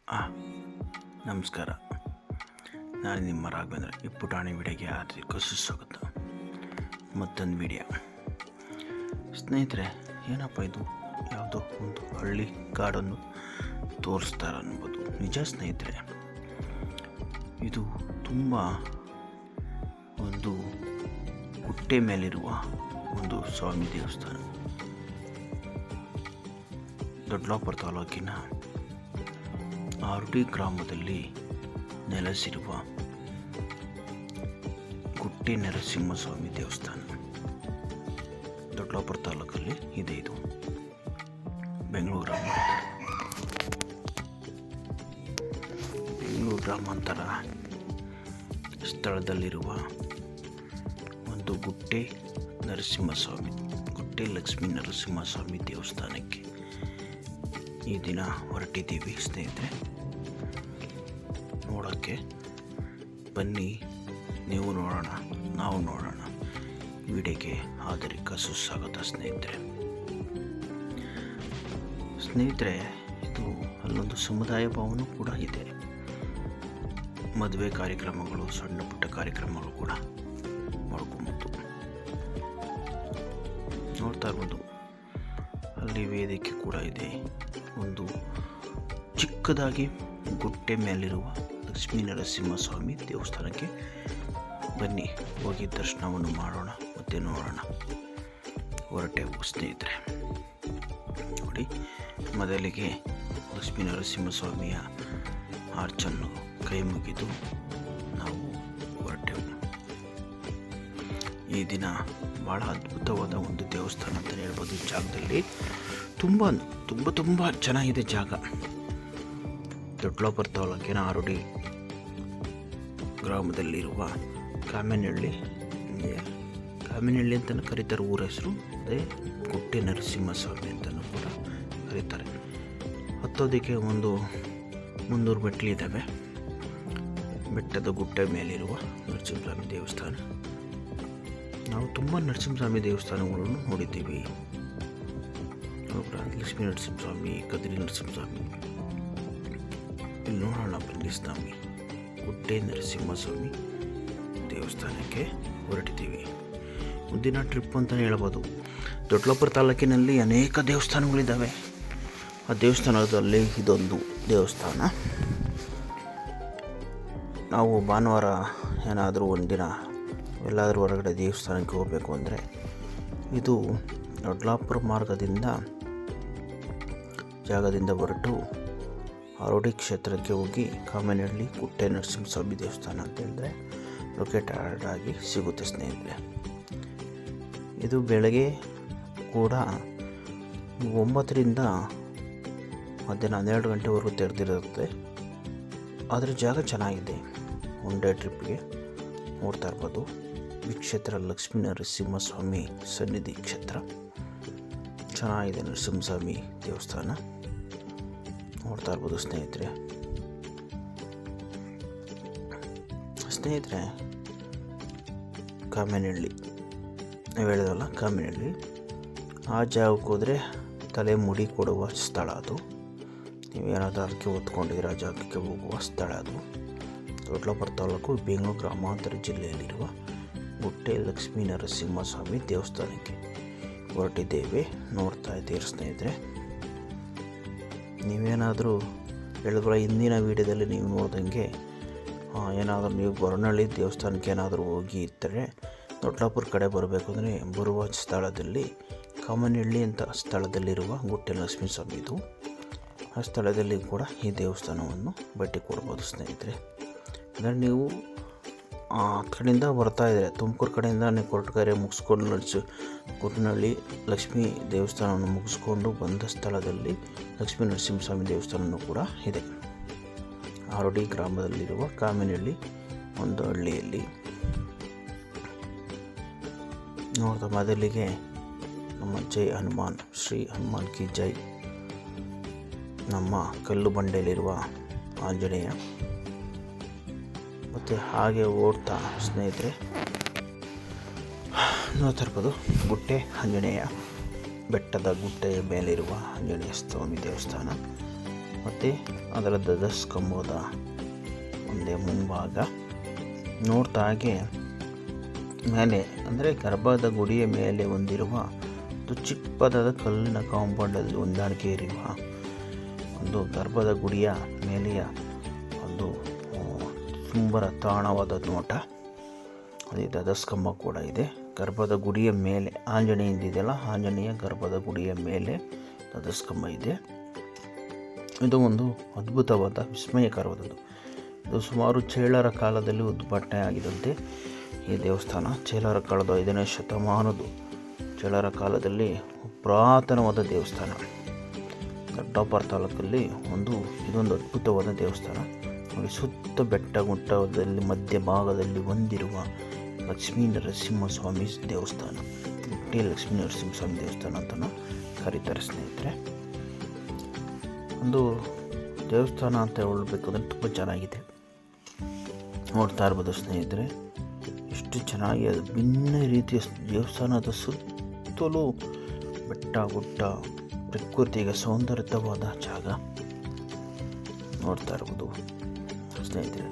ಆ ನಮಸ್ಕಾರ. ನಾನು ನಿಮ್ಮ ರಾಘವೇಂದ್ರ. ಈ ಪುಟಾಣಿ ವಿಡಿಯೋಗೆ ಹಾರ್ದಿಕ ಸುಸ್ವಾಗತ. ಮತ್ತೊಂದು ವಿಡಿಯೋ. ಸ್ನೇಹಿತರೆ, ಏನಪ್ಪ ಇದು, ಯಾವುದೋ ಒಂದು ಹಳ್ಳಿ ಕಾಡನ್ನು ತೋರಿಸ್ತಾರೆ ಅನ್ಬೋದು. ನಿಜ ಸ್ನೇಹಿತರೆ, ಇದು ತುಂಬ ಒಂದು ಗುಟ್ಟೆ ಮೇಲಿರುವ ಒಂದು ಸ್ವಾಮಿ ದೇವಸ್ಥಾನ. ದೊಡ್ಡಲಾಪುರ ತಾಲೂಕಿನ ಆರುಡಿ ಗ್ರಾಮದಲ್ಲಿ ನೆಲೆಸಿರುವ ಗುಟ್ಟೆ ನರಸಿಂಹಸ್ವಾಮಿ ದೇವಸ್ಥಾನ ದೊಡ್ಡಲಾಪುರ ತಾಲೂಕಲ್ಲಿ ಇದೆ. ಇದು ಬೆಂಗಳೂರು ಗ್ರಾಮಾಂತರ ಸ್ಥಳದಲ್ಲಿರುವ ಒಂದು ಗುಟ್ಟೆ ಲಕ್ಷ್ಮೀ ನರಸಿಂಹಸ್ವಾಮಿ ದೇವಸ್ಥಾನಕ್ಕೆ ಈ ದಿನ ಹೊರಟಿದ್ದೀವಿ ಸ್ನೇಹಿತರೆ. ನೋಡೋಕ್ಕೆ ಬನ್ನಿ, ನೀವು ನೋಡೋಣ, ನಾವು ನೋಡೋಣ. ವಿಡಿಯೋಗೆ ಆದರಿಕ ಸುಸ್ವಾಗತ ಸ್ನೇಹಿತರೆ. ಇದು ಅಲ್ಲೊಂದು ಸಮುದಾಯ ಭವನ ಕೂಡ ಇದೆ. ಮದುವೆ ಕಾರ್ಯಕ್ರಮಗಳು, ಸಣ್ಣ ಪುಟ್ಟ ಕಾರ್ಯಕ್ರಮಗಳು ಕೂಡ ಮಾಡ್ಕೊಬೋದು. ನೋಡ್ತಾ ಇರ್ಬೋದು, ಅಲ್ಲಿ ವೇದಿಕೆ ಕೂಡ ಇದೆ. ಒಂದು ಚಿಕ್ಕದಾಗಿ ಗುಟ್ಟೆ ಮೇಲಿರುವ ಲಕ್ಷ್ಮೀ ನರಸಿಂಹಸ್ವಾಮಿ ದೇವಸ್ಥಾನಕ್ಕೆ ಬನ್ನಿ, ಹೋಗಿ ದರ್ಶನವನ್ನು ಮಾಡೋಣ ಮತ್ತು ನೋಡೋಣ. ಹೊರಟೆವು ಸ್ನೇಹಿತರೆ. ನೋಡಿ, ಮೊದಲಿಗೆ ಲಕ್ಷ್ಮೀ ನರಸಿಂಹಸ್ವಾಮಿಯ ಆರ್ಚನ್ನು ಕೈ ಮುಗಿದು ನಾವು ಹೊರಟೆವು. ಈ ದಿನ ಭಾಳ ಅದ್ಭುತವಾದ ಒಂದು ದೇವಸ್ಥಾನ ಅಂತಲೇ ಹೇಳ್ಬೋದು. ಈ ಜಾಗದಲ್ಲಿ ತುಂಬ ಚೆನ್ನಾಗಿದೆ ಜಾಗ. ದೊಡ್ಡಲಾಪುರ ತಾಲೂಕಿನ ಆರುಡಿ ಗ್ರಾಮದಲ್ಲಿರುವ ಕಾಮೇನಹಳ್ಳಿ ಅಂತಲೂ ಕರೀತಾರೆ. ಊರ ಹೆಸರು ಅದೇ ಗುಟ್ಟೆ ನರಸಿಂಹಸ್ವಾಮಿ ಅಂತಲೂ ಕೂಡ ಕರೀತಾರೆ. ಹತ್ತೋದಕ್ಕೆ ಒಂದು 300 ಮೆಟ್ಟಿಲಿದ್ದಾವೆ. ಬೆಟ್ಟದ ಗುಟ್ಟೆ ಮೇಲಿರುವ ನರಸಿಂಹಸ್ವಾಮಿ ದೇವಸ್ಥಾನ. ನಾವು ತುಂಬ ನರಸಿಂಹಸ್ವಾಮಿ ದೇವಸ್ಥಾನಗಳನ್ನು ನೋಡಿದ್ದೀವಿ. ಲಕ್ಷ್ಮೀ ನರಸಿಂಹಸ್ವಾಮಿ, ಕದ್ರಿ ನರಸಿಂಹಸ್ವಾಮಿ. ಇಲ್ಲಿ ನೋಡೋಣ ಬನ್ನಿ ಸ್ವಾಮಿ. ಗುಟ್ಟೆ ನರಸಿಂಹಸ್ವಾಮಿ ದೇವಸ್ಥಾನಕ್ಕೆ ಹೊರಟಿದ್ದೀವಿ. ಮುಂದಿನ ಟ್ರಿಪ್ ಅಂತಲೇ ಹೇಳ್ಬೋದು. ದೊಡ್ಡಲಾಪುರ ತಾಲೂಕಿನಲ್ಲಿ ಅನೇಕ ದೇವಸ್ಥಾನಗಳಿದ್ದಾವೆ. ಆ ದೇವಸ್ಥಾನದಲ್ಲಿ ಇದೊಂದು ದೇವಸ್ಥಾನ. ನಾವು ಭಾನುವಾರ ಏನಾದರೂ ಒಂದಿನ ಎಲ್ಲಾದರೂ ಹೊರಗಡೆ ದೇವಸ್ಥಾನಕ್ಕೆ ಹೋಗಬೇಕು ಅಂದರೆ ಇದು ದೊಡ್ಡಲಾಪುರ ಜಾಗದಿಂದ ಹೊರಟು ಆರೋಡಿ ಕ್ಷೇತ್ರಕ್ಕೆ ಹೋಗಿ ಕಾಮೇನಹಳ್ಳಿ ಗುಟ್ಟೆ ನರಸಿಂಹಸ್ವಾಮಿ ದೇವಸ್ಥಾನ ಅಂತ ಹೇಳಿದ್ರೆ ಲೊಕೇಟೆಡ್ ಆಗಿ ಸಿಗುತ್ತೆ ಸ್ನೇಹಿತರೆ. ಇದು ಬೆಳಗ್ಗೆ ಕೂಡ 9ರಿಂದ ಮಧ್ಯಾಹ್ನ 12 ಗಂಟೆವರೆಗೂ ತೆರೆದಿರುತ್ತೆ. ಆದರೆ ಜಾಗ ಚೆನ್ನಾಗಿದೆ. ಒನ್ ಡೇ ಟ್ರಿಪ್ಗೆ ನೋಡ್ತಾ ಇರ್ಬೋದು. ಈ ಕ್ಷೇತ್ರ ಲಕ್ಷ್ಮೀ ನರಸಿಂಹಸ್ವಾಮಿ ಸನ್ನಿಧಿ ಕ್ಷೇತ್ರ. ಚೆನ್ನಾಗಿದೆ ನರಸಿಂಹಸ್ವಾಮಿ ದೇವಸ್ಥಾನ. ನೋಡ್ತಾ ಇರ್ಬೋದು ಸ್ನೇಹಿತರೆ. ಕಾಮೇನಹಳ್ಳಿ ನಾವು ಹೇಳಿದ್ವಲ್ಲ, ಕಾಮೇನಹಳ್ಳಿ ಆ ಜಾಗಕ್ಕೆ ಹೋದರೆ ತಲೆ ಮುಡಿ ಕೊಡುವ ಸ್ಥಳ ಅದು. ನೀವೇನಾದರೂ ಅದಕ್ಕೆ ಹೊತ್ಕೊಂಡಿದ್ರೆ ಆ ಜಾಗಕ್ಕೆ ಹೋಗುವ ಸ್ಥಳ ಅದು. ದೊಡ್ಡಲಾಪುರ ತಾಲೂಕು, ಬೆಂಗಳೂರು ಗ್ರಾಮಾಂತರ ಜಿಲ್ಲೆಯಲ್ಲಿರುವ ಗುಟ್ಟೆ ಲಕ್ಷ್ಮೀ ನರಸಿಂಹಸ್ವಾಮಿ ದೇವಸ್ಥಾನಕ್ಕೆ ಹೊರಟಿದ್ದೇವೆ. ನೋಡ್ತಾ ಇದ್ದೀರಿ ಸ್ನೇಹಿತರೆ. ನೀವೇನಾದರೂ ಹೇಳಿದ್ರೆ ಹಿಂದಿನ ವೀಡಿಯೋದಲ್ಲಿ ನೀವು ನೋಡ್ದಂಗೆ ಏನಾದರೂ ನೀವು ಗೊರವನಹಳ್ಳಿ ದೇವಸ್ಥಾನಕ್ಕೆ ಏನಾದರೂ ಹೋಗಿ ಇದ್ದರೆ ದೊಡ್ಡಲಾಪುರ ಕಡೆ ಬರಬೇಕು ಅಂದರೆ ಬರುವ ಸ್ಥಳದಲ್ಲಿ ಕಾಮೇನಹಳ್ಳಿ ಅಂತ ಸ್ಥಳದಲ್ಲಿರುವ ಗುಟ್ಟೆ ನರಸಿಂಹಸ್ವಾಮಿ ಇದು. ಆ ಸ್ಥಳದಲ್ಲಿ ಕೂಡ ಈ ದೇವಸ್ಥಾನವನ್ನು ಭೇಟಿ ಕೊಡ್ಬೋದು ಸ್ನೇಹಿತರೆ. ಅಂದರೆ ನೀವು ಆ ಕಡೆಯಿಂದ ಬರ್ತಾಯಿದ್ರೆ ತುಮಕೂರು ಕಡೆಯಿಂದ ನೀವು ಕೊರಟಗೆರೆ ಮುಗಿಸ್ಕೊಂಡು ಗುಟ್ಟನಹಳ್ಳಿ ಲಕ್ಷ್ಮೀ ದೇವಸ್ಥಾನವನ್ನು ಮುಗಿಸ್ಕೊಂಡು ಬಂದ ಸ್ಥಳದಲ್ಲಿ ಲಕ್ಷ್ಮೀ ನರಸಿಂಹಸ್ವಾಮಿ ದೇವಸ್ಥಾನವೂ ಕೂಡ ಇದೆ. ಆರೋಡಿ ಗ್ರಾಮದಲ್ಲಿರುವ ಕಾಮೇನಹಳ್ಳಿ ಒಂದು ಹಳ್ಳಿಯಲ್ಲಿ. ನೋಡ್ತಾ ಮೊದಲಿಗೆ ನಮ್ಮ ಜೈ ಹನುಮಾನ್, ಶ್ರೀ ಹನುಮಾನ್ ಕಿ ಜೈ, ನಮ್ಮ ಕಲ್ಲು ಬಂಡೆಯಲ್ಲಿರುವ ಆಂಜನೇಯ. ಮತ್ತು ಹಾಗೆ ಓಡ್ತಾ ಸ್ನೇಹಿತರೆ ನೋಡ್ತಾ ಇರ್ಬೋದು ಗುಟ್ಟೆ ಆಂಜನೇಯ, ಬೆಟ್ಟದ ಗುಟ್ಟೆಯ ಮೇಲಿರುವ ಆಂಜನೇಯ ಸ್ವಾಮಿ ದೇವಸ್ಥಾನ. ಮತ್ತು ಅದರ ಧ್ವಜಸ್ತಂಭದ ಒಂದೇ ಮುಂಭಾಗ ನೋಡ್ತಾ ಹಾಗೆ ಮೇಲೆ ಅಂದರೆ ಗರ್ಭದ ಗುಡಿಯ ಮೇಲೆ ಹೊಂದಿರುವ ಒಂದು ಚಿಕ್ಕದಾದ ಕಲ್ಲಿನ ಕಾಂಪೌಂಡಲ್ಲಿ ಹೊಂದಾಣಿಕೆ ಇರುವ ಒಂದು ಗರ್ಭದ ಗುಡಿಯ ಮೇಲೆಯ ಒಂದು ಸುಂದರ ತಾಣವಾದ ನೋಟ. ಅದೇ ಧ್ವಜಸ್ತಂಭ ಕೂಡ ಇದೆ. ಗರ್ಭದ ಗುಡಿಯ ಮೇಲೆ ಆಂಜನೇಯಂದಿದೆಯಲ್ಲ, ಆಂಜನೇಯ ಗರ್ಭದ ಗುಡಿಯ ಮೇಲೆ ಧ್ವಜಸ್ತಂಭ ಇದೆ. ಇದು ಒಂದು ಅದ್ಭುತವಾದ ವಿಸ್ಮಯಕರವಾದದ್ದು. ಇದು ಸುಮಾರು ಚೇಳರ ಕಾಲದಲ್ಲಿ ಉದ್ಘಾಟನೆ ಆಗಿದಂತೆ ಈ ದೇವಸ್ಥಾನ. ಚೇಳರ ಕಾಲದ 5ನೇ ಶತಮಾನದ ಚೇಳರ ಕಾಲದಲ್ಲಿ ಪುರಾತನವಾದ ದೇವಸ್ಥಾನ. ದೊಡ್ಡಾಪುರ ತಾಲೂಕಲ್ಲಿ ಇದೊಂದು ಅದ್ಭುತವಾದ ದೇವಸ್ಥಾನ. ನೋಡಿ, ಸುತ್ತ ಬೆಟ್ಟ ಗುಡ್ಡದಲ್ಲಿ ಮಧ್ಯ ಭಾಗದಲ್ಲಿ ಹೊಂದಿರುವ ಲಕ್ಷ್ಮೀ ನರಸಿಂಹಸ್ವಾಮಿ ದೇವಸ್ಥಾನ, ಗುಟ್ಟಿ ಲಕ್ಷ್ಮೀ ನರಸಿಂಹಸ್ವಾಮಿ ದೇವಸ್ಥಾನ ಅಂತ ಕರೀತಾರೆ ಸ್ನೇಹಿತರೆ. ಒಂದು ದೇವಸ್ಥಾನ ಅಂತ ಹೇಳಬೇಕಂದ್ರೆ ತುಂಬ ಚೆನ್ನಾಗಿದೆ. ನೋಡ್ತಾ ಇರ್ಬೋದು ಸ್ನೇಹಿತರೆ, ಎಷ್ಟು ಚೆನ್ನಾಗಿ ಅದು ಭಿನ್ನ ರೀತಿಯ ದೇವಸ್ಥಾನದ ಸುತ್ತಲೂ ಬೆಟ್ಟ ಗುಡ್ಡ, ಪ್ರಕೃತಿಗೆ ಸೌಂದರ್ಯವಾದ ಜಾಗ ನೋಡ್ತಾ ಇರ್ಬೋದು ಸ್ನೇಹಿತರೆ.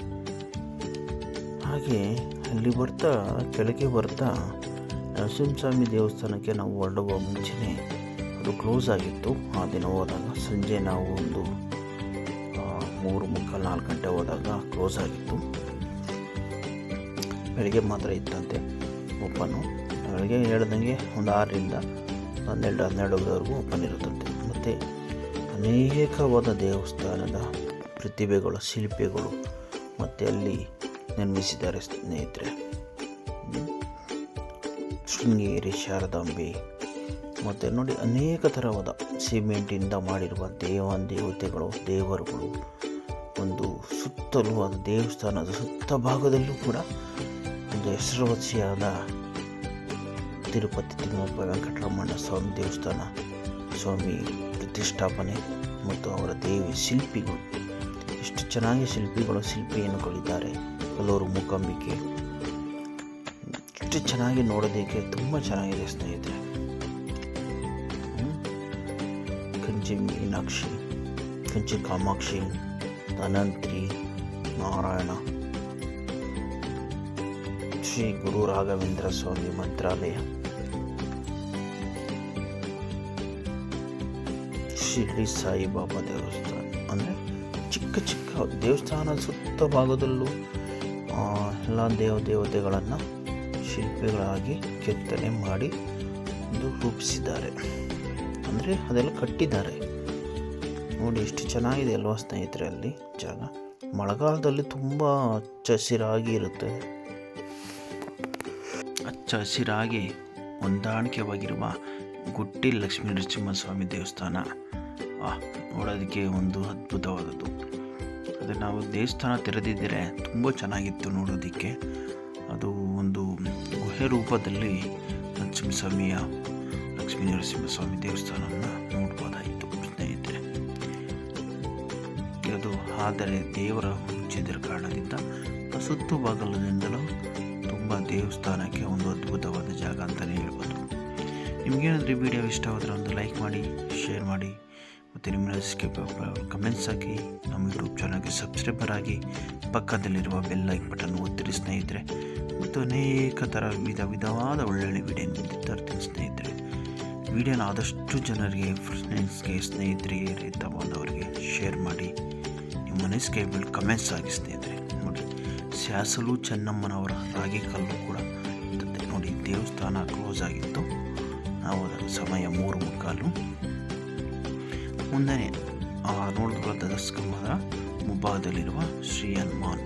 ಹಾಗೆ ಅಲ್ಲಿ ಕೆಳಗೆ ಬರ್ತಾ ನರಸಿಂಹಸ್ವಾಮಿ ದೇವಸ್ಥಾನಕ್ಕೆ ನಾವು ಹೊರಡುವ ಮುಂಚೆನೇ ಅದು ಕ್ಲೋಸ್ ಆಗಿತ್ತು. ಆ ದಿನ ಹೋದಾಗ ಸಂಜೆ ನಾವು ಒಂದು 3:45-4 ಗಂಟೆ ಹೋದಾಗ ಕ್ಲೋಸ್ ಆಗಿತ್ತು. ಬೆಳಗ್ಗೆ ಮಾತ್ರ ಇತ್ತಂತೆ ಓಪನ್ನು. ಬೆಳಗ್ಗೆ ಹೇಳ್ದಂಗೆ ಒಂದು 6ರಿಂದ 12-12ವರೆಗೂ ಓಪನ್ ಇರುತ್ತಂತೆ. ಮತ್ತು ಅನೇಕವಾದ ದೇವಸ್ಥಾನದ ಪ್ರತಿಭೆಗಳು, ಶಿಲ್ಪಿಗಳು ಮತ್ತು ಅಲ್ಲಿ ನಿರ್ಮಿಸಿದ್ದಾರೆ ಸ್ನೇಹಿತರೆ. ಶೃಂಗೇರಿ ಮತ್ತು ನೋಡಿ, ಅನೇಕ ಥರವಾದ ಸಿಮೆಂಟಿಂದ ಮಾಡಿರುವ ದೇವತೆಗಳು, ದೇವರುಗಳು ಒಂದು ಸುತ್ತಲೂ ಆದ ದೇವಸ್ಥಾನದ ಸುತ್ತ ಭಾಗದಲ್ಲೂ ಕೂಡ ಒಂದು ಹೆಸರುವಾಸಿಯಾದ ತಿರುಪತಿ ತಿಮ್ಮಪ್ಪ ವೆಂಕಟರಮಣ ಸ್ವಾಮಿ ದೇವಸ್ಥಾನ, ಸ್ವಾಮಿ ಪ್ರತಿಷ್ಠಾಪನೆ ಮತ್ತು ಅವರ ದೇವಿ ಶಿಲ್ಪಿಗಳು, ಎಷ್ಟು ಚೆನ್ನಾಗಿ ಶಿಲ್ಪಿಯನ್ನು ಕಲಿತಾರೆ. ಕಲ್ಲೂರು ಮೂಕಾಂಬಿಕೆ ಎಷ್ಟು ಚೆನ್ನಾಗಿ ನೋಡೋದಕ್ಕೆ ತುಂಬ ಚೆನ್ನಾಗಿದೆ ಸ್ನೇಹಿತರೆ. ಕಂಚಿ ಮೀನಾಕ್ಷಿ, ಕಂಚಿ ಕಾಮಾಕ್ಷಿ, ಧನ್ವಂತರಿ, ನಾರಾಯಣ, ಶ್ರೀ ಗುರು ರಾಘವೇಂದ್ರ ಸ್ವಾಮಿ ಮಂತ್ರಾಲಯ, ಶಿರ್ಡಿ ಸಾಯಿಬಾಬಾ ದೇವಸ್ಥಾನ. ಅಂದರೆ ಚಿಕ್ಕ ಚಿಕ್ಕ ದೇವಸ್ಥಾನದ ಸುತ್ತ ಭಾಗದಲ್ಲೂ ಎಲ್ಲ ದೇವತೆಗಳನ್ನು ಶಿಲ್ಪಿಗಳಾಗಿ ಕೆತ್ತನೆ ಮಾಡಿ ರೂಪಿಸಿದ್ದಾರೆ. ಅಂದರೆ ಅದೆಲ್ಲ ಕಟ್ಟಿದ್ದಾರೆ. ನೋಡಿ ಎಷ್ಟು ಚೆನ್ನಾಗಿದೆ ಅಲ್ವಾ ಸ್ನೇಹಿತರೆ. ಅಲ್ಲಿ ಜಾಗ ಮಳೆಗಾಲದಲ್ಲಿ ತುಂಬ ಹಚ್ಚ ಹಸಿರಾಗಿ ಹೊಂದಾಣಿಕೆವಾಗಿರುವ ಗುಟ್ಟಿ ಲಕ್ಷ್ಮೀ ನರಸಿಂಹಸ್ವಾಮಿ ದೇವಸ್ಥಾನ ನೋಡೋದಕ್ಕೆ ಒಂದು ಅದ್ಭುತವಾದದ್ದು. ಅದು ನಾವು ದೇವಸ್ಥಾನ ತೆರೆದಿದ್ದರೆ ತುಂಬ ಚೆನ್ನಾಗಿತ್ತು ನೋಡೋದಕ್ಕೆ. ಅದು ಒಂದು ಗುಹೆ ರೂಪದಲ್ಲಿ ಲಕ್ಷ್ಮೀ ನರಸಿಂಹಸ್ವಾಮಿ ದೇವಸ್ಥಾನವನ್ನು ನೋಡ್ಬೋದಾಯಿತು ಸ್ನೇಹಿತರೆ. ಅದು ಆದರೆ ದೇವರ ಮುಚ್ಚಿದ ಕಾರಣದಿಂದ ಸುತ್ತು ಬಾಗಲದಿಂದಲೂ ತುಂಬ ದೇವಸ್ಥಾನಕ್ಕೆ ಒಂದು ಅದ್ಭುತವಾದ ಜಾಗ ಅಂತಲೇ ಹೇಳ್ಬೋದು. ನಿಮಗೇನಾದರೂ ವಿಡಿಯೋ ಇಷ್ಟವಾದರೆ ಒಂದು ಲೈಕ್ ಮಾಡಿ, ಶೇರ್ ಮಾಡಿ ಮತ್ತು ನಿಮ್ಮ ಅನಿಸಿಕೆ ಕಮೆಂಟ್ಸ್ ಹಾಕಿ. ನಮ್ಮ ಯೂಟ್ಯೂಬ್ ಚಾನಲ್ಗೆ ಸಬ್ಸ್ಕ್ರೈಬರ್ ಆಗಿ ಪಕ್ಕದಲ್ಲಿರುವ ಬೆಲ್ ಲೈಕ್ ಬಟನ್ ಒತ್ತಿರಿ ಸ್ನೇಹಿತರೆ. ಮತ್ತು ಅನೇಕ ಥರ ವಿಧವಾದ ಒಳ್ಳೊಳ್ಳೆ ವಿಡಿಯೋ ತರ್ತೀನಿ ಸ್ನೇಹಿತರೆ. ವಿಡಿಯೋನ ಆದಷ್ಟು ಜನರಿಗೆ, ಫ್ರೆಂಡ್ಸ್ಗೆ, ಸ್ನೇಹಿತರಿಗೆ, ರೈತ ಬಾಂಧವರಿಗೆ ಶೇರ್ ಮಾಡಿ. ನಿಮ್ಮ ಅನಿಸಿಕೆ ಮೇಲೆ ಕಮೆಂಟ್ಸ್ ಆಗಿ ಸ್ನೇಹಿತರೆ. ನೋಡಿ, ಸ್ಯಾಸಲು ಚೆನ್ನಮ್ಮನವರ ರಾಗಿ ಕಲ್ಲು ಕೂಡ ಇರ್ತದೆ. ನೋಡಿ, ದೇವಸ್ಥಾನ ಕ್ಲೋಸ್ ಆಗಿತ್ತು. ನಾವು ಅದರ ಸಮಯ 3:45. ಮುಂದೆ ನೋಡಿದ ಧ್ವಜಸ್ತಂಭದ ಮುಂಭಾಗದಲ್ಲಿರುವ ಶ್ರೀ ಹನುಮಾನ್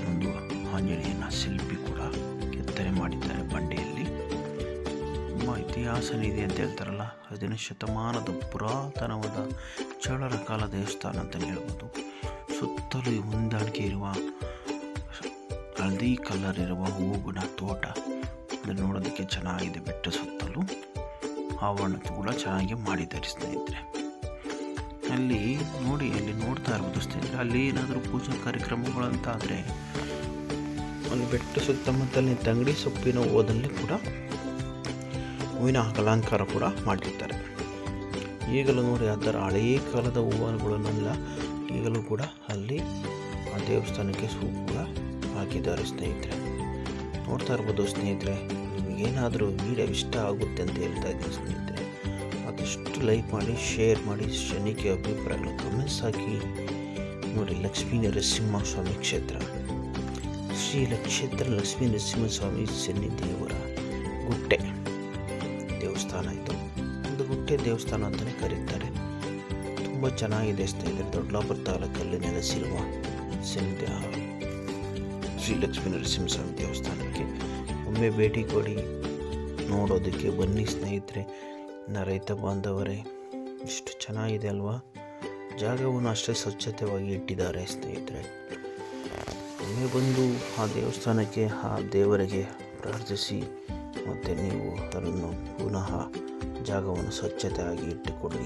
ಒಂದು ಆಂಜನೇಯನ ಶಿಲ್ಪಿ ಕೂಡ ಕೆತ್ತನೆ ಮಾಡಿದ್ದಾರೆ ಬಂಡೆಯಲ್ಲಿ. ತುಂಬ ಇತಿಹಾಸ ಇದೆ ಅಂತ ಹೇಳ್ತಾರಲ್ಲ. 15ನೇ ಶತಮಾನದ ಪುರಾತನವಾದ ಚೇಳರ ಕಾಲ ದೇವಸ್ಥಾನ ಅಂತಲೇ ಹೇಳ್ಬೋದು. ಸುತ್ತಲೂ ಹೊಂದಾಣಿಕೆ ಇರುವ ಹಳದಿ ಕಲರ್ ಇರುವ ಹೂವಿನ ತೋಟ, ಅದನ್ನು ನೋಡೋದಕ್ಕೆ ಚೆನ್ನಾಗಿದೆ. ಬೆಟ್ಟ ಸುತ್ತಲೂ ಆವರಣ ಕೂಡ ಚೆನ್ನಾಗಿ ಮಾಡಿದ್ದಾರೆ ಸ್ನೇಹಿತರೆ. ಅಲ್ಲಿ ನೋಡ್ತಾ ಇರ್ಬೋದು ಸ್ನೇಹಿತರೆ. ಅಲ್ಲಿ ಏನಾದರೂ ಪೂಜಾ ಕಾರ್ಯಕ್ರಮಗಳು ಅಂತ ಆದರೆ ಅಲ್ಲಿ ಬೆಟ್ಟ ಸುತ್ತಮುತ್ತಲಿನ ತಂಗಡಿ ಸೊಪ್ಪಿನ ಹೂವದಲ್ಲಿ ಕೂಡ ಹೂವಿನ ಅಲಂಕಾರ ಕೂಡ ಮಾಡಿರ್ತಾರೆ. ಈಗಲೂ ನೋಡಿ ಆ ಥರ ಹಳೆಯ ಕಾಲದ ಹೂವುಗಳನ್ನೆಲ್ಲ ಈಗಲೂ ಕೂಡ ಅಲ್ಲಿ ಆ ದೇವಸ್ಥಾನಕ್ಕೆ ಕೂಡ ಹಾಕಿದ್ದಾರೆ ಸ್ನೇಹಿತರೆ. ನೋಡ್ತಾ ಇರ್ಬೋದು ಸ್ನೇಹಿತರೆ. ನಿಮಗೇನಾದರೂ ವಿಡಿಯೋ ಇಷ್ಟ ಆಗುತ್ತೆ ಅಂತ ಹೇಳ್ತಾ ಇದ್ದೀನಿ ಸ್ನೇಹಿತರೆ. ಆದಷ್ಟು ಲೈಕ್ ಮಾಡಿ, ಶೇರ್ ಮಾಡಿ, ಶನಿಕೆ ಅಭಿಪ್ರಾಯಗಳು ಕಮೆಂಟ್ಸ್ ಹಾಕಿ. ನೋಡಿ, ಲಕ್ಷ್ಮೀ ನರಸಿಂಹಸ್ವಾಮಿ ಕ್ಷೇತ್ರ, ಶ್ರೀ ಕ್ಷೇತ್ರ ಲಕ್ಷ್ಮೀ ನರಸಿಂಹಸ್ವಾಮಿ ಸನ್ನಿಧಿಯವರ ಗುಟ್ಟೆ ದೇವಸ್ಥಾನ. ಇದು ಒಂದು ಗುಟ್ಟೆ ದೇವಸ್ಥಾನ ಅಂತಲೇ ಕರೀತಾರೆ. ತುಂಬ ಚೆನ್ನಾಗಿದೆ ಸ್ನೇಹಿತರೆ. ದೊಡ್ಡಬಳ್ಳಾಪುರ ತಾಲೂಕಲ್ಲಿ ನೆಲೆಸಿರುವ ಸನ್ನಿಧಿ ಶ್ರೀ ಲಕ್ಷ್ಮೀ ನರಸಿಂಹಸ್ವಾಮಿ ದೇವಸ್ಥಾನಕ್ಕೆ ಒಮ್ಮೆ ಭೇಟಿ ಕೊಡಿ, ನೋಡೋದಕ್ಕೆ ಬನ್ನಿ ಸ್ನೇಹಿತರೆ. ರೈತ ಬಾಂಧವರೇ, ಇಷ್ಟು ಚೆನ್ನಾಗಿದೆ ಅಲ್ವಾ? ಜಾಗವನ್ನು ಅಷ್ಟೇ ಸ್ವಚ್ಛತೆಯಾಗಿ ಇಟ್ಟಿದ್ದಾರೆ ಸ್ನೇಹಿತರೆ. ಒಮ್ಮೆ ಬಂದು ಆ ದೇವಸ್ಥಾನಕ್ಕೆ, ಆ ದೇವರಿಗೆ ಪ್ರಾರ್ಥಿಸಿ ಮತ್ತು ನೀವು ಅದನ್ನು ಪುನಃ ಜಾಗವನ್ನು ಸ್ವಚ್ಛತೆಯಾಗಿ ಇಟ್ಟುಕೊಡಿ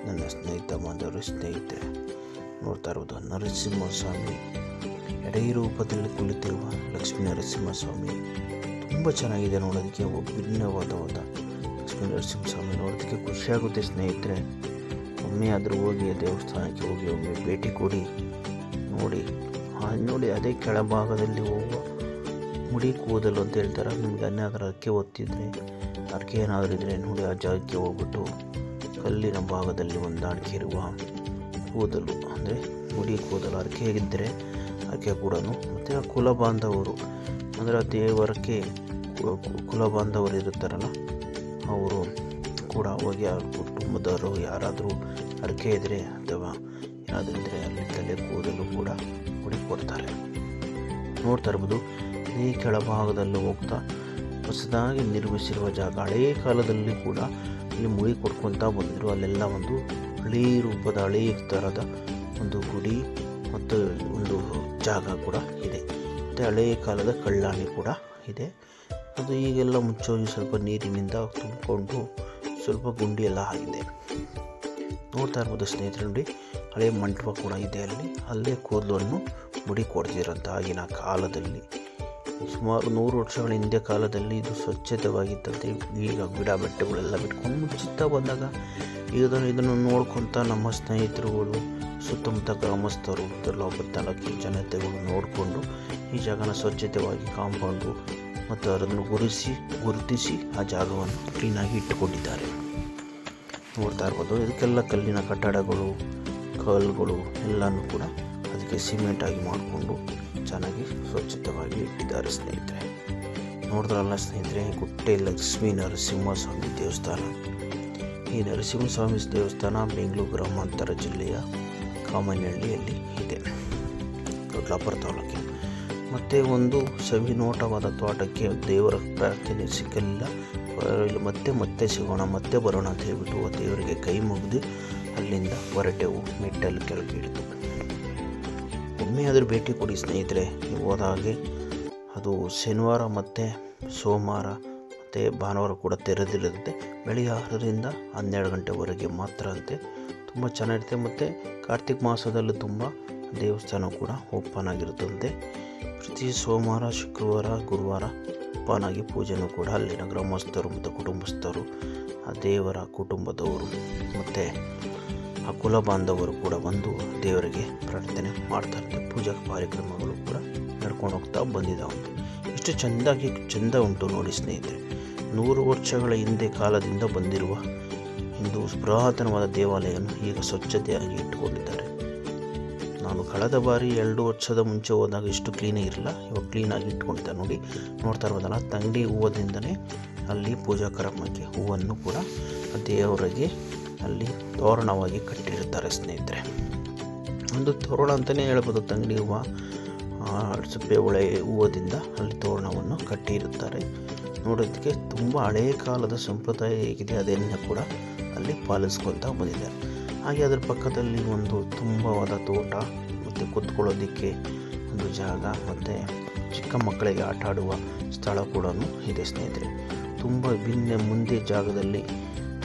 ನನ್ನ ಸ್ನೇಹಿತ ಬಾಂಧವರು. ಸ್ನೇಹಿತರೆ, ನೋಡ್ತಾ ಇರೋದು ನರಸಿಂಹಸ್ವಾಮಿ ಎಡೈ ರೂಪದಲ್ಲಿ ಕುಳಿತಿರುವ ಲಕ್ಷ್ಮೀ ನರಸಿಂಹಸ್ವಾಮಿ. ತುಂಬ ಚೆನ್ನಾಗಿದೆ ನೋಡೋದಕ್ಕೆ. ಭಿನ್ನವಾದ ಲಕ್ಷ್ಮೀ ನರಸಿಂಹಸ್ವಾಮಿ ನೋಡೋದಕ್ಕೆ ಖುಷಿಯಾಗುತ್ತೆ ಸ್ನೇಹಿತರೆ. ಒಮ್ಮೆ ಆದರೂ ಹೋಗಿ ದೇವಸ್ಥಾನಕ್ಕೆ ಹೋಗಿ ಒಮ್ಮೆ ಭೇಟಿ ಕೊಡಿ, ನೋಡಿ. ಅದೇ ಕೆಳಭಾಗದಲ್ಲಿ ಹೋಗುವ ಮುಡಿ ಕೂದಲು ಅಂತ ಹೇಳ್ತಾರೆ. ನಿಮ್ಗೆ ಏನಾದರೂ ಅರ್ಕೆ ಒತ್ತಿದ್ರೆ, ಅರ್ಕೆ ಏನಾದರೂ ಇದ್ದರೆ ನೋಡಿ, ಆ ಜಾಗಕ್ಕೆ ಹೋಗ್ಬಿಟ್ಟು ಕಲ್ಲಿನ ಭಾಗದಲ್ಲಿ ಹೊಂದಾಣಿಕೆ ಇರುವ ಕೂದಲು ಅಂದರೆ ಮುಡಿ ಕೂದಲು ಅರ್ಕೆ ಇದ್ದರೆ ಅರ್ಕೆ ಕೂಡ. ಮತ್ತು ಆ ಕುಲ ಬಾಂಧವರು ಅಂದರೆ ಆ ದೇವರಕ್ಕೆ ಕುಲ ಬಾಂಧವರು ಇರುತ್ತಾರಲ್ಲ, ಅವರು ಕೂಡ ಹೋಗಿ ಆ ಕುಟುಂಬದವರು ಯಾರಾದರೂ ಅರ್ಕೆ ಇದ್ದರೆ ಅಥವಾ ಏನಾದರೂ ಇದ್ದರೆ ಅಲ್ಲಿ ತಲೆ ಕೂದಲು ಕೂಡ ಕೊಡ್ತಾರೆ. ನೋಡ್ತಾ ಇರ್ಬೋದು. ಈ ಕೆಳಭಾಗದಲ್ಲಿ ಹೋಗ್ತಾ ಹೊಸದಾಗಿ ನಿರ್ಮಿಸಿರುವ ಜಾಗ. ಹಳೆಯ ಕಾಲದಲ್ಲಿ ಕೂಡ ಇಲ್ಲಿ ಮುಡಿ ಕೊಡ್ಕೊತಾ ಬಂದರು. ಅಲ್ಲೆಲ್ಲ ಒಂದು ಹಳೆಯ ರೂಪದ ಹಳೆಯ ಥರದ ಒಂದು ಗುಡಿ ಮತ್ತು ಒಂದು ಜಾಗ ಕೂಡ ಇದೆ. ಮತ್ತು ಹಳೆಯ ಕಾಲದ ಕಳ್ಳಾಣಿ ಕೂಡ ಇದೆ. ಅದು ಈಗೆಲ್ಲ ಮುಚ್ಚೋಗಿ ಸ್ವಲ್ಪ ನೀರಿನಿಂದ ತುಂಬಿಕೊಂಡು ಸ್ವಲ್ಪ ಗುಂಡಿ ಎಲ್ಲ ಆಗಿದೆ. ನೋಡ್ತಾ ಇರ್ಬೋದು ಸ್ನೇಹಿತರೆ. ನೋಡಿ, ಹಳೆಯ ಮಂಟಪ ಕೂಡ ಇದೆ ಅಲ್ಲಿ. ಅಲ್ಲೇ ಕೂದಲನ್ನು ಮುಡಿ ಕೊಡ್ತಿರೋಂಥ ಆಗಿನ ಕಾಲದಲ್ಲಿ, ಸುಮಾರು 100 ವರ್ಷಗಳ ಹಿಂದೆ ಕಾಲದಲ್ಲಿ ಇದು ಸ್ವಚ್ಛತೆವಾಗಿತ್ತಂತೆ. ಈಗ ಗಿಡ ಬೆಟ್ಟಗಳೆಲ್ಲ ಬಿಟ್ಕೊಂಡು ಮುಚ್ಚುತ್ತಾ ಬಂದಾಗ ಇದನ್ನು ನೋಡ್ಕೊತ ನಮ್ಮ ಸ್ನೇಹಿತರುಗಳು, ಸುತ್ತಮುತ್ತ ಗ್ರಾಮಸ್ಥರು, ದೊಡ್ಡಬಳ್ಳಾಪುರ ತಾಲೂಕಿನ ಜನತೆಗಳು ನೋಡಿಕೊಂಡು ಈ ಜಾಗನ ಸ್ವಚ್ಛತೆಯಾಗಿ ಕಾಂಪೌಂಡು ಮತ್ತು ಅದನ್ನು ಗುರುತಿಸಿ ಆ ಜಾಗವನ್ನು ಕ್ಲೀನಾಗಿ ಇಟ್ಟುಕೊಂಡಿದ್ದಾರೆ. ನೋಡ್ತಾ ಇರ್ಬೋದು. ಇದಕ್ಕೆಲ್ಲ ಕಲ್ಲಿನ ಕಟ್ಟಡಗಳು, ಕಲ್ಲುಗಳು ಎಲ್ಲನೂ ಕೂಡ ಅದಕ್ಕೆ ಸಿಮೆಂಟಾಗಿ ಮಾಡಿಕೊಂಡು ಚೆನ್ನಾಗಿ ಸ್ವಚ್ಛತೆಯಾಗಿ ಇಟ್ಟಿದ್ದಾರೆ ಸ್ನೇಹಿತರೆ. ನೋಡಿದ್ರಲ್ಲ ಸ್ನೇಹಿತರೆ, ಗುಟ್ಟೆ ಲಕ್ಷ್ಮೀ ನರಸಿಂಹಸ್ವಾಮಿ ದೇವಸ್ಥಾನ. ಈ ನರಸಿಂಹಸ್ವಾಮಿ ದೇವಸ್ಥಾನ ಬೆಂಗಳೂರು ಗ್ರಾಮಾಂತರ ಜಿಲ್ಲೆಯ ಕಾಮನಹಳ್ಳಿಯಲ್ಲಿ ಇದೆ, ದೊಡ್ಡಬಳ್ಳಾಪುರ ತಾಲೂಕಿನ. ಮತ್ತು ಒಂದು ಸವಿನೋಟವಾದ ತೋಟಕ್ಕೆ ದೇವರ ಪ್ರಾರ್ಥನೆ ಸಿಕ್ಕಲಿಲ್ಲ, ಮತ್ತೆ ಸಿಗೋಣ, ಮತ್ತೆ ಬರೋಣ ಅಂತ ಹೇಳ್ಬಿಟ್ಟು ದೇವರಿಗೆ ಕೈ ಮುಗಿದು ಅಲ್ಲಿಂದ ಹೊರಟೆವು. ಮೆಟ್ಟಲು ಕೆಳಗೆ ಇಳಿದು ಒಮ್ಮೆ ಆದರೂ ಭೇಟಿ ಕೊಡಿ ಸ್ನೇಹಿತರೆ. ನೀವು ಹೋದಾಗೆ ಅದು ಶನಿವಾರ ಮತ್ತು ಸೋಮವಾರ ಮತ್ತು ಭಾನುವಾರ ಕೂಡ ತೆರೆದಿರುತ್ತೆ. ಬೆಳಿಗ್ಗೆ 6ರಿಂದ 12 ಗಂಟೆವರೆಗೆ ಮಾತ್ರ ಅಂತೆ. ತುಂಬ ಚೆನ್ನಾಗಿರುತ್ತೆ. ಮತ್ತು ಕಾರ್ತಿಕ ಮಾಸದಲ್ಲೂ ತುಂಬ ದೇವಸ್ಥಾನ ಕೂಡ ಓಪನ್ ಆಗಿರುತ್ತಂತೆ. ಪ್ರತಿ ಸೋಮವಾರ, ಶುಕ್ರವಾರ, ಗುರುವಾರ ಓಪನ್ ಆಗಿ ಪೂಜೆನೂ ಕೂಡ ಅಲ್ಲಿನ ಗ್ರಾಮಸ್ಥರು ಮತ್ತು ಕುಟುಂಬಸ್ಥರು, ಆ ದೇವರ ಕುಟುಂಬದವರು ಮತ್ತು ಆ ಕುಲ ಬಾಂಧವರು ಕೂಡ ಬಂದು ದೇವರಿಗೆ ಪ್ರಾರ್ಥನೆ ಮಾಡ್ತಾರೆ. ಪೂಜಾ ಕಾರ್ಯಕ್ರಮಗಳು ಕೂಡ ನಡ್ಕೊಂಡು ಹೋಗ್ತಾ ಬಂದಿದ್ದಾವಂತೆ. ಇಷ್ಟು ಚೆಂದ ಉಂಟು ನೋಡಿ ಸ್ನೇಹಿತರೆ. 100 ವರ್ಷಗಳ ಹಿಂದೆ ಕಾಲದಿಂದ ಬಂದಿರುವ ಹಿಂದೂ ಪುರಾತನವಾದ ದೇವಾಲಯವನ್ನು ಈಗ ಸ್ವಚ್ಛತೆಯಾಗಿ ಇಟ್ಟುಕೊಂಡಿದ್ದಾರೆ. ನಾನು ಕಳೆದ ಬಾರಿ 2 ವರ್ಷದ ಮುಂಚೆ ಹೋದಾಗ ಇಷ್ಟು ಕ್ಲೀನಾಗಿ ಇರಲ್ಲ, ಇವಾಗ ಕ್ಲೀನಾಗಿ ಇಟ್ಕೊಂಡಿದ್ದಾರೆ. ನೋಡ್ತಾ ಇರೋದಲ್ಲ, ತಂಗಡಿ ಹೂವದಿಂದನೇ ಅಲ್ಲಿ ಪೂಜಾ ಕಾರ್ಯಕ್ರಮಕ್ಕೆ ಹೂವನ್ನು ಕೂಡ ದೇವರಿಗೆ ಅಲ್ಲಿ ತೋರಣವಾಗಿ ಕಟ್ಟಿರುತ್ತಾರೆ ಸ್ನೇಹಿತರೆ. ಒಂದು ತೋರಣ ಅಂತಲೇ ಹೇಳ್ಬೋದು. ತಂಗಡಿ ಹೂವು, ಸಪ್ಪೆ ಹೊಳೆ ಹೂವದಿಂದ ಅಲ್ಲಿ ತೋರಣವನ್ನು ಕಟ್ಟಿರುತ್ತಾರೆ. ನೋಡೋದಕ್ಕೆ ತುಂಬ ಹಳೆಯ ಕಾಲದ ಸಂಪ್ರದಾಯ ಹೇಗಿದೆ ಅದನ್ನು ಕೂಡ ಅಲ್ಲಿ ಪಾಲಿಸ್ಕೊಳ್ತಾ ಬಂದಿದ್ದಾರೆ. ಹಾಗೆ ಅದರ ಪಕ್ಕದಲ್ಲಿ ಒಂದು ತುಂಬವಾದ ತೋಟ ಮತ್ತು ಕೂತ್ಕೊಳ್ಳೋದಕ್ಕೆ ಒಂದು ಜಾಗ ಮತ್ತು ಚಿಕ್ಕ ಮಕ್ಕಳಿಗೆ ಆಟ ಆಡುವ ಸ್ಥಳ ಕೂಡ ಇದೆ ಸ್ನೇಹಿತರೆ. ತುಂಬ ಮುಂದೆ ಜಾಗದಲ್ಲಿ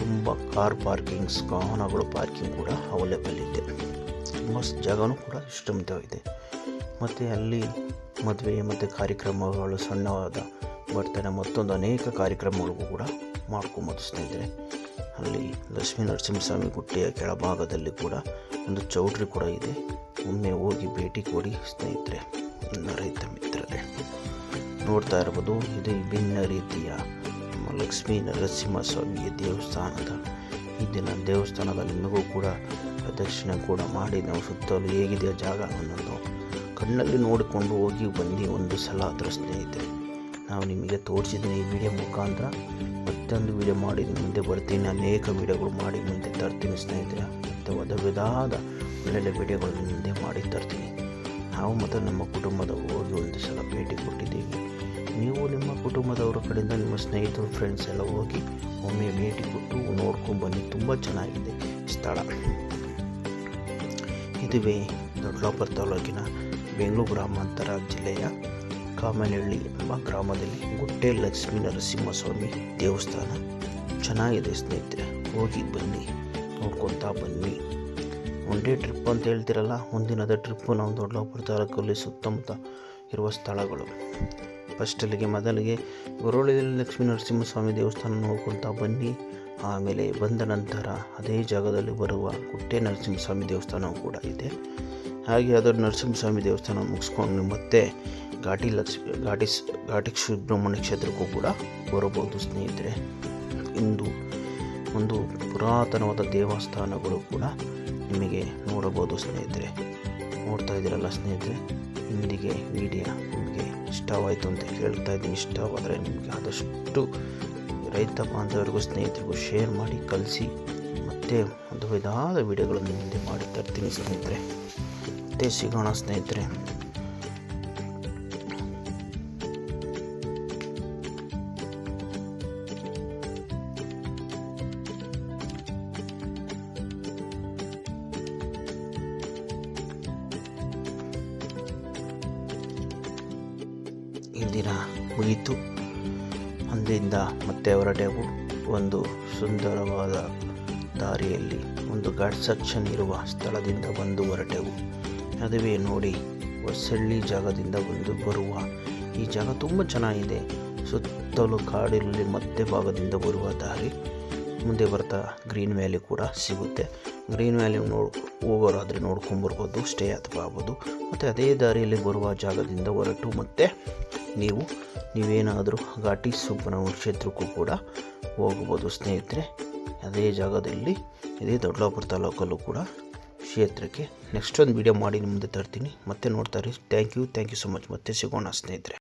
ತುಂಬ ಕಾರ್ ಪಾರ್ಕಿಂಗ್ಸ್, ವಾಹನಗಳು ಪಾರ್ಕಿಂಗ್ ಕೂಡ ಅವೈಲೇಬಲ್ ಇದೆ. ತುಂಬ ಜಾಗನೂ ಕೂಡ ಇಷ್ಟಮಿತವಾಗಿದೆ. ಮತ್ತು ಅಲ್ಲಿ ಮದುವೆ ಮತ್ತು ಕಾರ್ಯಕ್ರಮಗಳು, ಸಣ್ಣವಾದ ಬರ್ತಡೇ, ಮತ್ತೊಂದು ಅನೇಕ ಕಾರ್ಯಕ್ರಮಗಳಿಗೂ ಕೂಡ ಮಾಡ್ಕೊಬೋದು ಸ್ನೇಹಿತರೆ. ಅಲ್ಲಿ ಲಕ್ಷ್ಮೀ ನರಸಿಂಹಸ್ವಾಮಿ ಗುಟ್ಟೆಯ ಕೆಳಭಾಗದಲ್ಲಿ ಕೂಡ ಒಂದು ಚೌಟ್ರಿ ಕೂಡ ಇದೆ. ಒಮ್ಮೆ ಹೋಗಿ ಭೇಟಿ ಕೊಡಿ ಸ್ನೇಹಿತರೆ, ನನ್ನ ರೈತ ಮಿತ್ರರೇ. ನೋಡ್ತಾ ಇರ್ಬೋದು, ಇದು ವಿಭಿನ್ನ ರೀತಿಯ ಲಕ್ಷ್ಮೀ ನರಸಿಂಹಸ್ವಾಮಿಯ ದೇವಸ್ಥಾನದ ಇಂದಿನ ದೇವಸ್ಥಾನದಲ್ಲಿ ನಿಮಗೂ ಕೂಡ ಪ್ರದಕ್ಷಿಣೆ ಕೂಡ ಮಾಡಿ ನಾವು ಸುತ್ತಲೂ ಹೇಗಿದೆ ಜಾಗ ಅನ್ನೋದು ಕಣ್ಣಲ್ಲಿ ನೋಡಿಕೊಂಡು ಹೋಗಿ ಬಂದು ಒಂದು ಸಲ ಅದರ ಸ್ನೇಹಿತರೆ ನಾವು ನಿಮಗೆ ತೋರಿಸಿದ್ದೀನಿ ಈ ವಿಡಿಯೋ ಮುಖಾಂತರ. ಮತ್ತೊಂದು ವಿಡಿಯೋ ಮಾಡಿ ಮುಂದೆ ಬರ್ತೀನಿ, ಅನೇಕ ವಿಡಿಯೋಗಳು ಮಾಡಿ ಮುಂದೆ ತರ್ತೀನಿ ಸ್ನೇಹಿತರೆ. ಮತ್ತು ವಿಧವಾದ ಒಳ್ಳೊಳ್ಳೆ ವಿಡಿಯೋಗಳನ್ನು ಮುಂದೆ ಮಾಡಿ ತರ್ತೀನಿ. ನಾವು ಮತ್ತು ನಮ್ಮ ಕುಟುಂಬದವರು ಹೋಗಿ ಒಂದು ಸಲ ಭೇಟಿ ಕೊಟ್ಟಿದ್ದೀವಿ. ನೀವು ನಿಮ್ಮ ಕುಟುಂಬದವರ ಕಡೆಯಿಂದ ನಿಮ್ಮ ಸ್ನೇಹಿತರು ಫ್ರೆಂಡ್ಸ್ ಎಲ್ಲ ಹೋಗಿ ಒಮ್ಮೆ ಭೇಟಿ ಕೊಟ್ಟು ನೋಡ್ಕೊಂಡು ಬನ್ನಿ. ತುಂಬ ಚೆನ್ನಾಗಿದೆ ಸ್ಥಳ. ಇದುವೇ ದೊಡ್ಡಬಳ್ಳಾಪುರ ತಾಲೂಕಿನ ಬೆಂಗಳೂರು ಗ್ರಾಮಾಂತರ ಜಿಲ್ಲೆಯ ಕಾಮನಹಳ್ಳಿ ಎಂಬ ಗ್ರಾಮದಲ್ಲಿ ಗುಟ್ಟೆ ಲಕ್ಷ್ಮೀ ನರಸಿಂಹಸ್ವಾಮಿ ದೇವಸ್ಥಾನ. ಚೆನ್ನಾಗಿದೆ ಸ್ನೇಹಿತರೆ, ಹೋಗಿ ಬನ್ನಿ, ನೋಡ್ಕೊತಾ ಬನ್ನಿ. ಒನ್ ಡೇ ಟ್ರಿಪ್ ಅಂತ ಹೇಳ್ತಿರಲ್ಲ, ಒಂದಿನದ ಟ್ರಿಪ್ಪು ನಾವು ದೊಡ್ಡಬಳ್ಳಾಪುರ ತಾಲೂಕಲ್ಲಿ ಸುತ್ತಮುತ್ತ ಇರುವ ಸ್ಥಳಗಳು. ಫಸ್ಟಲ್ಲಿಗೆ ಮೊದಲಿಗೆ ಗೊರವಳ್ಳಿಯಲ್ಲಿ ಲಕ್ಷ್ಮೀ ನರಸಿಂಹಸ್ವಾಮಿ ದೇವಸ್ಥಾನ ನೋಡ್ಕೊತಾ ಬನ್ನಿ. ಆಮೇಲೆ ಬಂದ ನಂತರ ಅದೇ ಜಾಗದಲ್ಲಿ ಬರುವ ಗುಟ್ಟೆ ನರಸಿಂಹಸ್ವಾಮಿ ದೇವಸ್ಥಾನವೂ ಕೂಡ ಇದೆ. ಹಾಗೆ ಅದರ ನರಸಿಂಹಸ್ವಾಮಿ ದೇವಸ್ಥಾನ ಮುಗಿಸ್ಕೊಂಡು ಮತ್ತೆ ಘಾಟಿ ಸುಬ್ರಹ್ಮಣ್ಯ ಕ್ಷೇತ್ರಕ್ಕೂ ಕೂಡ ಬರಬಹುದು ಸ್ನೇಹಿತರೆ. ಇಂದು ಒಂದು ಪುರಾತನವಾದ ದೇವಸ್ಥಾನಗಳು ಕೂಡ ನಿಮಗೆ ನೋಡಬಹುದು ಸ್ನೇಹಿತರೆ. ನೋಡ್ತಾ ಇದ್ದೀರಲ್ಲ ಸ್ನೇಹಿತರೆ, ಇಂದಿಗೆ ವಿಡಿಯೋ ನಿಮಗೆ ಇಷ್ಟವಾಯಿತು ಅಂತ ಹೇಳ್ತಾ ಇದ್ದೀನಿ. ಇಷ್ಟವಾದರೆ ನಿಮಗೆ ಆದಷ್ಟು ರೈತ ಬಾಂಧವರಿಗೂ ಸ್ನೇಹಿತರಿಗೂ ಶೇರ್ ಮಾಡಿ ಕಳಿಸಿ. ಮತ್ತೆ ಒಂದು ವಿಧವಾದ ವಿಡಿಯೋಗಳನ್ನು ಮುಂದೆ ಮಾಡಿ ತರ್ತೀನಿ ಸ್ನೇಹಿತರೆ. ಮತ್ತೆ ಸಿಗೋಣ ಸ್ನೇಹಿತರೆ. ಇಂದಿನ ಮುಗಿತು. ಅಂದಿನಿಂದ ಮತ್ತೆ ಹೊರಟೆವು. ಒಂದು ಸುಂದರವಾದ ದಾರಿಯಲ್ಲಿ ಒಂದು ಘಾಟ್ ಸೆಕ್ಷನ್ ಇರುವ ಸ್ಥಳದಿಂದ ಬಂದು ಹೊರಟೆವು. ಅದುವೇ ನೋಡಿ, ಹೊಸಳ್ಳಿ ಜಾಗದಿಂದ ಬಂದು ಬರುವ ಈ ಜಾಗ ತುಂಬ ಚೆನ್ನಾಗಿದೆ. ಸುತ್ತಲೂ ಕಾಡಿನಲ್ಲಿ ಮಧ್ಯ ಭಾಗದಿಂದ ಬರುವ ದಾರಿ. ಮುಂದೆ ಬರ್ತಾ ಗ್ರೀನ್ ವ್ಯಾಲಿ ಕೂಡ ಸಿಗುತ್ತೆ. ಗ್ರೀನ್ ವ್ಯಾಲಿ ಹೋಗೋರಾದರೆ ನೋಡ್ಕೊಂಬರ್ಬೋದು, ಸ್ಟೇ ಅಥವಾ ಆಗ್ಬೋದು. ಮತ್ತು ಅದೇ ದಾರಿಯಲ್ಲಿ ಬರುವ ಜಾಗದಿಂದ ಹೊರಟು ಮತ್ತೆ ನೀವೇನಾದರೂ ಘಾಟಿ ಸುಬ್ರಹ್ಮಣ್ಯ ಕ್ಷೇತ್ರಕ್ಕೂ ಕೂಡ ಹೋಗ್ಬೋದು ಸ್ನೇಹಿತರೆ. ಅದೇ ಜಾಗದಲ್ಲಿ ಇದೇ ದೊಡ್ಡಬಳ್ಳಾಪುರ ತಾಲೂಕಲ್ಲೂ ಕೂಡ ಕ್ಷೇತ್ರಕ್ಕೆ ನೆಕ್ಸ್ಟ್ ಒಂದು ವಿಡಿಯೋ ಮಾಡಿ ಮುಂದೆ ತರ್ತೀನಿ. ಮತ್ತೆ ನೋಡ್ತಾ ಇರಿ. Thank you so much. ಮತ್ತೆ ಸಿಗೋಣ ಸ್ನೇಹಿತರೆ.